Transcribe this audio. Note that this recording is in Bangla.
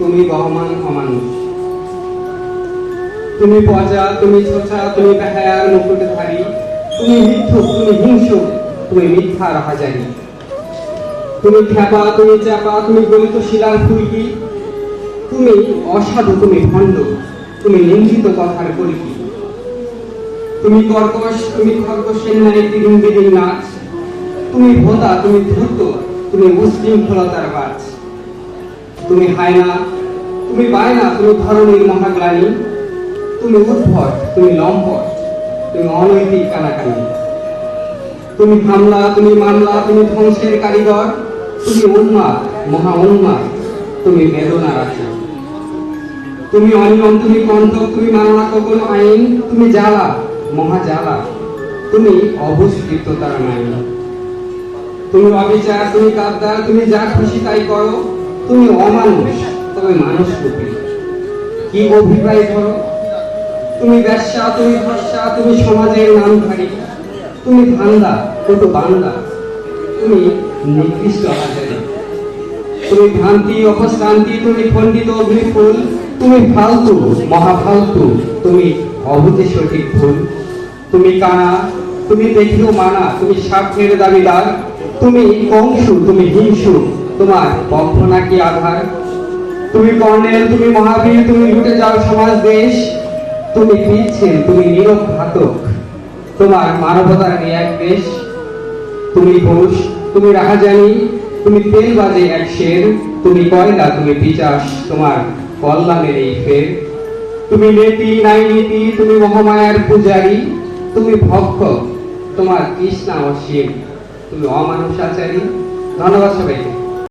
তুমি বহমান অমানুষ। তুমি পচা, তুমি ছোচা, তুমি বেহায়ার মুকুটধারী, তুমি মিথ্যুক, তুমি হিংসুক, তুমি মিথ্যার হাজারি। তুমি খ্যাপা, তুমি চাপা, তুমি গলিত শিলার ফুলকি, তুমি অসাধু, তুমি ভণ্ড, তুমি নিন্দিত কথার পরিকি। তুমি কর্কশ, তুমি খরগোশের ন্যায় দিন দিন নাচ, তুমি ভোতা, তুমি ধূর্ত, তুমি উশৃঙ্খলতার বাজ। তুমি হায়না, তুমি বায়না, তুমি ধরনীর মহাগ্লানি, তুমি উদ্ভট, তুমি লম্পট, তুমি অনৈতিক কানাকানি। তুমি হামলা, তুমি মামলা, তুমি ধ্বংসের কারিগর, তুমি উন্মাদ, মহা উন্মাদ, তুমি বেদনার আছো। তুমি অনিয়ম, তুমি কণ্ঠক, তুমি মানো না কোনো আইন, তুমি জ্বালা, মহা জ্বালা, তুমি অবুঝকৃততার নাই। তুমি অবিচার, তুমি গাদ্দার, তুমি যা খুশি তাই করো, তুমি অমানুষ, তবে মানুষ রূপী। কি অভিপ্রায় করো? তুমি ব্যবসা, তুমি ভরসা, তুমি সমাজের নামধারী, তুমি ধান্দা, কত বান্দা, তুমি নিকৃষ্ট হাজারি। তুমি ভ্রান্তি, অপশ্রান্তি, তুমি খণ্ডিত অগ্নিফুল, তুমি ফালতু, মহা ফালতু, তুমি অবুঝে সঠিক ভুল। তুমি কানা, তুমি দেখিও মানা, তুমি স্বার্থের দাবিদার, তুমি কংসু, তুমি হিংসু, তোমার পক্ষ নাকি আধার। তুমি কর্নেল, তুমি মহাবীর, তুমি লুটে যাও সমাজ দেশ, তুমি পিচ্ছিল, তুমি নীরব ঘাতক, তোমার মানবতার নেই এক দেশ। তুমি ঘোষ, তুমি রাহাজানি, তুমি তেলবাজে এক শের, তুমি কয়লা, তুমি পিচাস, তোমার কল্যাণের এই ফের। তুমি নীতি নাই নীতি, তুমি মহামায়ার পূজারী, তুমি ভক্ষ, তোমার কৃষ্ণা অসীম, তুমি অমানুষাচারী। ধন্যবাদ সবাইকে।